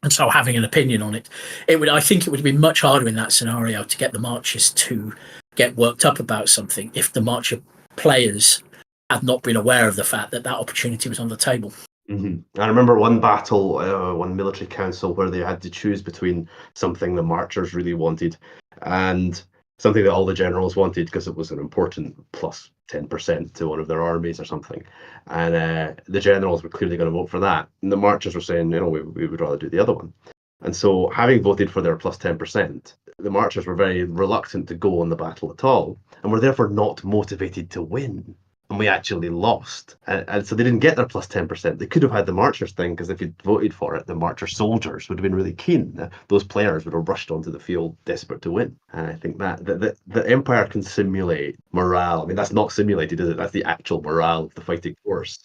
and so having an opinion on it. I think it would be much harder in that scenario to get the Marchers to get worked up about something if the Marcher players had not been aware of the fact that opportunity was on the table. Mm-hmm. I remember one battle, one military council, where they had to choose between something the Marchers really wanted and something that all the generals wanted because it was an important plus 10% to one of their armies or something. And the generals were clearly going to vote for that. And the Marchers were saying, we would rather do the other one. And so, having voted for their plus 10%, the Marchers were very reluctant to go on the battle at all, and were therefore not motivated to win. And we actually lost. And so they didn't get their plus 10%. They could have had the Marchers thing, because if you'd voted for it, the Marcher soldiers would have been really keen. Those players would have rushed onto the field desperate to win. And I think that the Empire can simulate morale. I mean, that's not simulated, is it? That's the actual morale of the fighting force.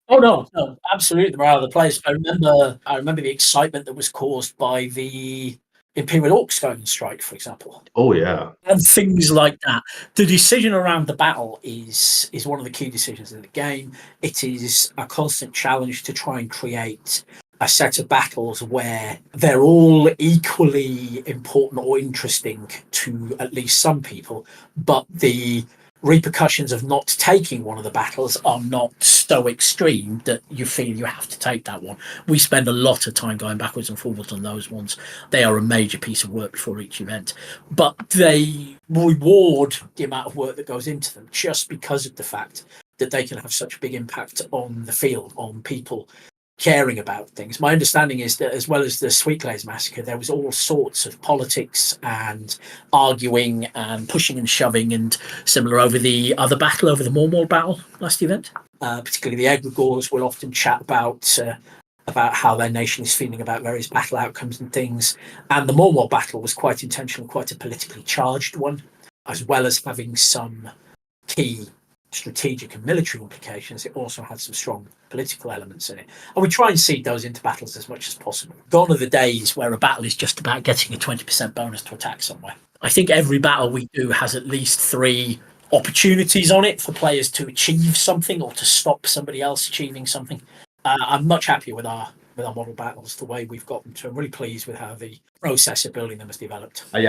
Oh no, absolutely, the morale of the players. I remember the excitement that was caused by the Imperial Orcs going on strike, for example. Oh yeah, and things like that. The decision around the battle is one of the key decisions in the game. It is a constant challenge to try and create a set of battles where they're all equally important or interesting to at least some people, but the repercussions of not taking one of the battles are not so extreme that you feel you have to take that one. We spend a lot of time going backwards and forwards on those ones. They are a major piece of work before each event, but they reward the amount of work that goes into them just because of the fact that they can have such a big impact on the field, on people caring about things. My understanding is that as well as the Sweetglaze massacre, there was all sorts of politics and arguing and pushing and shoving and similar over the other battle, over the Mormor battle last event. Particularly the Egregores will often chat about how their nation is feeling about various battle outcomes and things. And the Mormor battle was quite intentional, quite a politically charged one, as well as having some key strategic and military implications. It also had some strong political elements in it. And we try and seed those into battles as much as possible. Gone are the days where a battle is just about getting a 20% bonus to attack somewhere. I think every battle we do has at least 3 opportunities on it for players to achieve something or to stop somebody else achieving something. I'm much happier with our model battles, the way we've got them to. I'm really pleased with how the process of building them has developed. I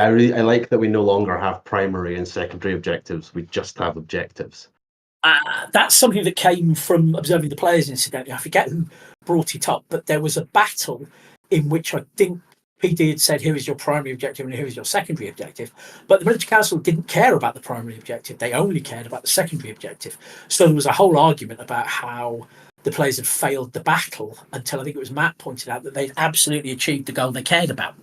like that we no longer have primary and secondary objectives. We just have objectives. That's something that came from observing the players, incidentally. I forget who brought it up, but there was a battle in which I think PD had said, here is your primary objective and here is your secondary objective. But the military council didn't care about the primary objective. They only cared about the secondary objective. So there was a whole argument about how the players had failed the battle until I think it was Matt pointed out that they'd absolutely achieved the goal they cared about.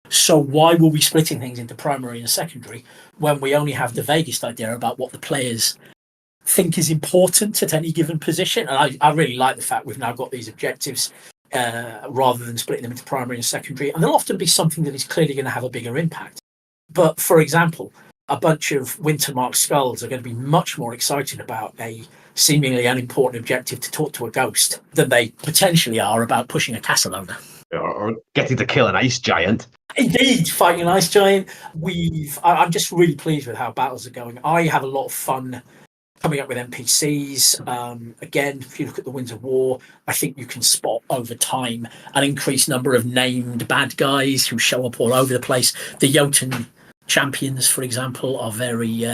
So why were we splitting things into primary and secondary when we only have the vaguest idea about what the players think is important at any given position? And I really like the fact we've now got these objectives rather than splitting them into primary and secondary. And there'll often be something that is clearly going to have a bigger impact. But for example, a bunch of Wintermark skulls are going to be much more excited about a seemingly unimportant objective to talk to a ghost than they potentially are about pushing a castle owner. Or getting to kill an ice giant. Indeed, fighting an ice giant. I'm just really pleased with how battles are going. I have a lot of fun coming up with NPCs. Again, if you look at the Winds of War, I think you can spot over time an increased number of named bad guys who show up all over the place. The Jotun champions, for example, are very...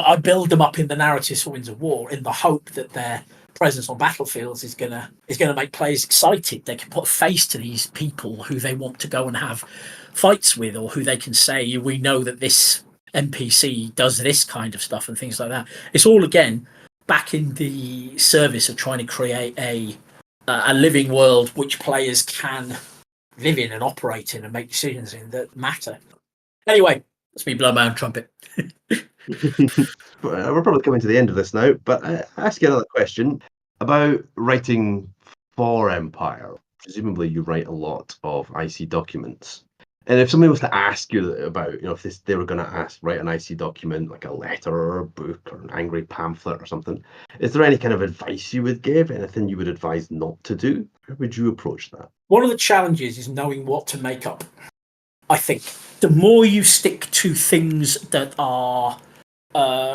I build them up in the narratives for Winds of War in the hope that their presence on battlefields is gonna make players excited. They can put a face to these people who they want to go and have fights with, or who they can say, we know that this NPC does this kind of stuff and things like that. It's all, again, back in the service of trying to create a living world which players can live in and operate in and make decisions in that matter. Anyway, let's me blow my own trumpet. We're probably coming to the end of this now, but I ask you another question about writing for Empire. Presumably you write a lot of IC documents. And if somebody was to ask you about, if they were going to write an IC document, like a letter or a book or an angry pamphlet or something, is there any kind of advice you would give? Anything you would advise not to do? How would you approach that? One of the challenges is knowing what to make up. I think the more you stick to things that are...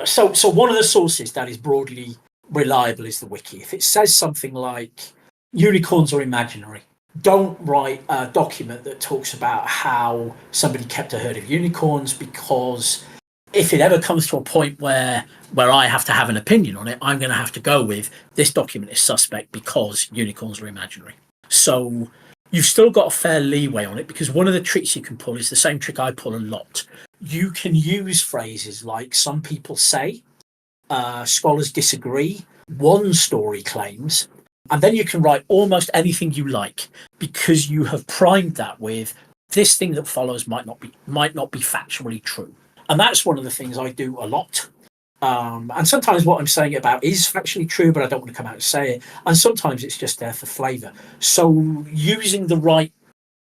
So one of the sources that is broadly reliable is the wiki. If it says something like unicorns are imaginary, don't write a document that talks about how somebody kept a herd of unicorns, because if it ever comes to a point where I have to have an opinion on it, I'm going to have to go with this document is suspect because unicorns are imaginary. So you've still got a fair leeway on it, because one of the tricks you can pull is the same trick I pull a lot. You can use phrases like some people say, scholars disagree, one story claims, and then you can write almost anything you like, because you have primed that with this thing that follows might not be factually true. And that's one of the things I do a lot. And sometimes what I'm saying about is factually true, but I don't want to come out and say it. And sometimes it's just there for flavour. So using the right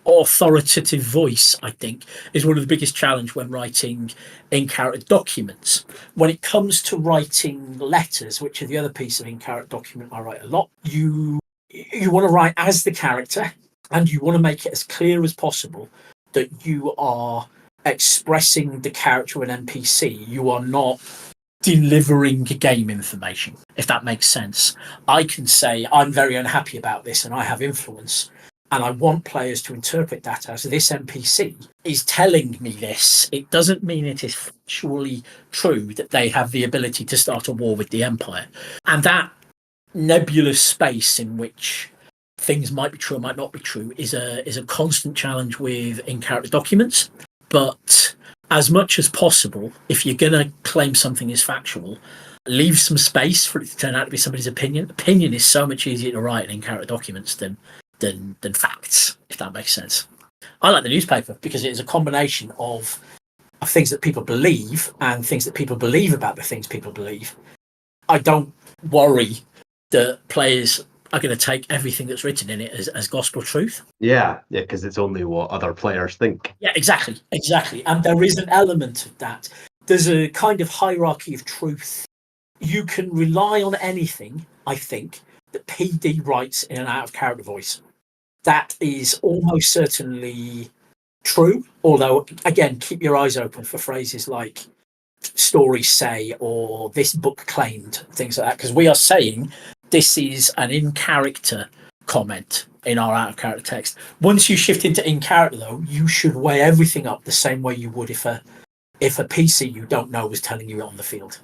authoritative voice, I think, is one of the biggest challenges when writing in-character documents. When it comes to writing letters, which are the other piece of in-character document I write a lot, you want to write as the character, and you want to make it as clear as possible that you are expressing the character of an NPC. You are not delivering game information, if that makes sense. I can say, I'm very unhappy about this and I have influence, and I want players to interpret that as this NPC is telling me this. It doesn't mean it is factually true that they have the ability to start a war with the Empire. And that nebulous space in which things might be true or might not be true is a constant challenge with in-character documents. But as much as possible, if you're going to claim something is factual, leave some space for it to turn out to be somebody's opinion. Opinion is so much easier to write in character documents than than facts, if that makes sense. I like the newspaper because it is a combination of things that people believe and things that people believe about the things people believe. I don't worry that players are going to take everything that's written in it as gospel truth. Yeah, because it's only what other players think. Yeah, exactly. And there is an element of that. There's a kind of hierarchy of truth. You can rely on anything, I think, that PD writes in an out-of-character voice. That is almost certainly true, although, again, keep your eyes open for phrases like stories say or this book claimed, things like that, because we are saying this is an in-character comment in our out-of-character text. Once you shift into in-character, though, you should weigh everything up the same way you would if a PC you don't know was telling you it on the field.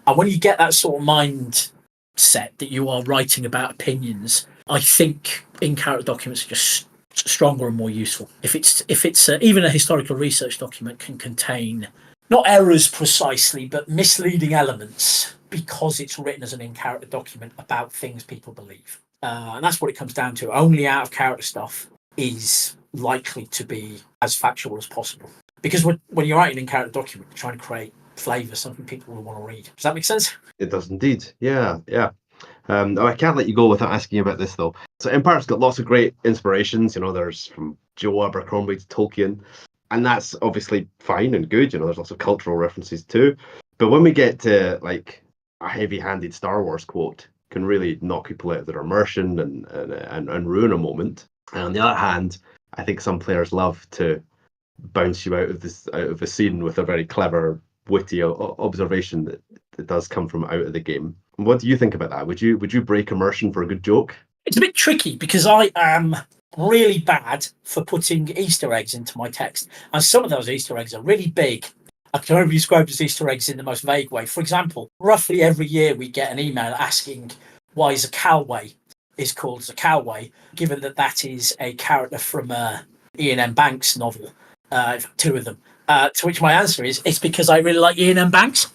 And when you get that sort of mindset that you are writing about opinions, I think in-character documents are just stronger and more useful. If it's even a historical research document can contain not errors precisely, but misleading elements because it's written as an in-character document about things people believe. And that's what it comes down to. Only out-of-character stuff is likely to be as factual as possible. Because when you're writing an in-character document, you're trying to create flavour, something people will want to read. Does that make sense? It does indeed. Yeah. I can't let you go without asking you about this, though. So Empire's got lots of great inspirations. There's from Joe Abercrombie to Tolkien. And that's obviously fine and good. There's lots of cultural references too. But when we get to like a heavy-handed Star Wars quote, can really knock people out of their immersion and ruin a moment. And on the other hand, I think some players love to bounce you out of the scene with a very clever, witty observation that does come from out of the game. What do you think about that? Would you break immersion for a good joke? It's a bit tricky because I am really bad for putting Easter eggs into my text. And some of those Easter eggs are really big. I can only be described as Easter eggs in the most vague way. For example, roughly every year we get an email asking why Zakoway is called Zakoway, given that is a character from Ian M. Banks' novel, two of them. To which my answer is, it's because I really like Ian M. Banks.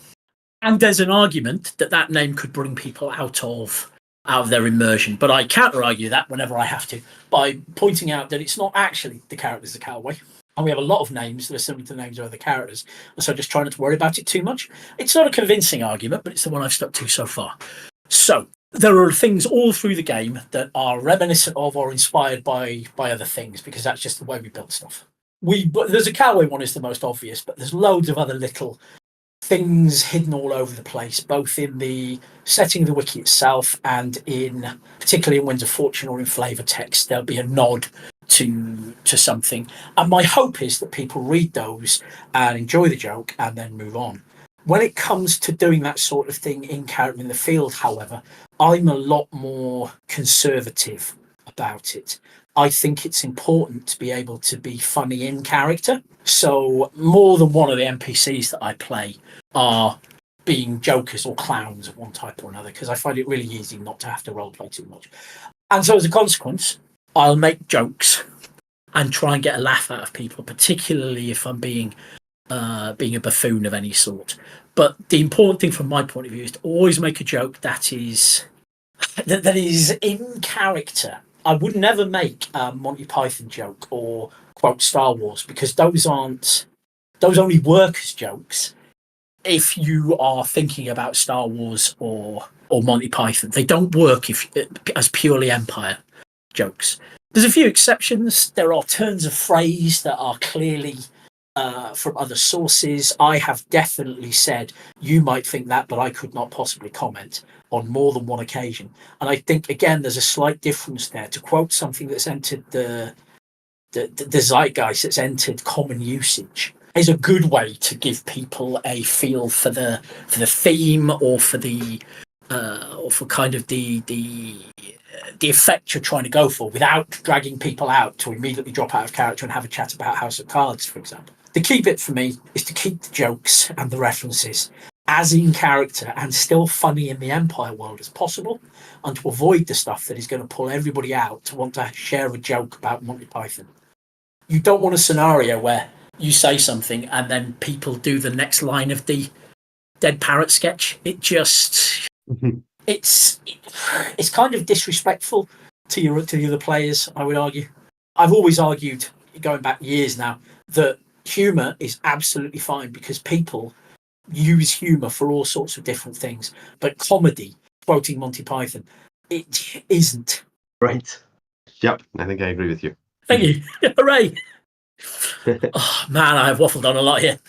And there's an argument that name could bring people out of their immersion. But I counter-argue that whenever I have to by pointing out that it's not actually the characters of Calway. And we have a lot of names that are similar to the names of other characters. And so just try not to worry about it too much. It's not a convincing argument, but it's the one I've stuck to so far. So there are things all through the game that are reminiscent of or inspired by other things, because that's just the way we build stuff. There's a Calway one is the most obvious, but there's loads of other little things hidden all over the place, both in the setting of the wiki itself and particularly in Winds of Fortune or in flavor text. There'll be a nod to something. And my hope is that people read those and enjoy the joke and then move on. When it comes to doing that sort of thing in character in the field, however, I'm a lot more conservative about it. I think it's important to be able to be funny in character. So more than one of the NPCs that I play are being jokers or clowns of one type or another, because I find it really easy not to have to roleplay too much. And so as a consequence, I'll make jokes and try and get a laugh out of people, particularly if I'm being a buffoon of any sort. But the important thing from my point of view is to always make a joke that is in character. I would never make a Monty Python joke or quote Star Wars, because those only work as jokes if you are thinking about Star Wars or Monty Python. They don't work as purely Empire jokes. There's a few exceptions. There are turns of phrase that are clearly from other sources. I have definitely said, you might think that, but I could not possibly comment, on more than one occasion. And I think, again, there's a slight difference there. To quote something that's entered the zeitgeist, that's entered common usage, is a good way to give people a feel for the theme or for kind of the effect you're trying to go for, without dragging people out to immediately drop out of character and have a chat about House of Cards, for example. The key bit for me is to keep the jokes and the references as in character and still funny in the Empire world as possible, and to avoid the stuff that is going to pull everybody out to want to share a joke about Monty Python. You don't want a scenario where you say something and then people do the next line of the Dead Parrot sketch. It just it's kind of disrespectful to the other players, I would argue. I've always argued, going back years now, that humour is absolutely fine because people use humour for all sorts of different things. But comedy, quoting Monty Python, it isn't. Right. Yep, I think I agree with you. Thank you. Hooray. Oh, man, I have waffled on a lot here.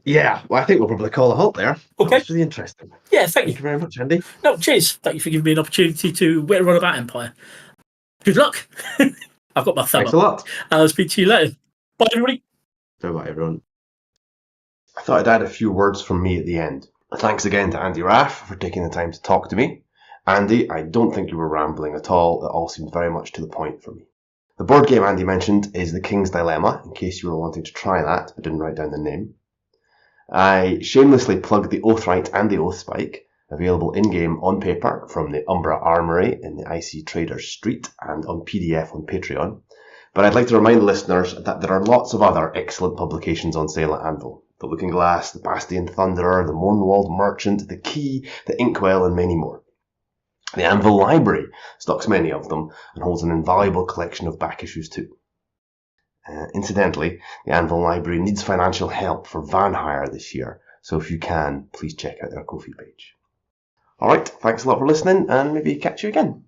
Yeah, well, I think we'll probably call a halt there. Okay. That's really interesting. Yeah, thank Thank you very much, Andy. No, cheers. Thank you for giving me an opportunity to whittle on about Empire. Good luck. I've got my thumb Thanks up. a lot. I'll speak to you later. Bye, everybody. Bye-bye, everyone. I thought I'd add a few words from me at the end. Thanks again to Andy Raff for taking the time to talk to me. Andy, I don't think you were rambling at all. It all seemed very much to the point for me. The board game Andy mentioned is The King's Dilemma, in case you were wanting to try that but didn't write down the name. I shamelessly plugged the Oathright and the Oathspike, available in-game on paper from the Umbra Armoury in the IC Traders Street and on PDF on Patreon. But I'd like to remind listeners that there are lots of other excellent publications on sale at Anvil. The Looking Glass, the Bastion Thunderer, the Mournwald Merchant, the Key, the Inkwell, and many more. The Anvil Library stocks many of them and holds an invaluable collection of back issues too. Incidentally, the Anvil Library needs financial help for van hire this year, so if you can, please check out their Ko-fi page. Alright, thanks a lot for listening, and maybe catch you again.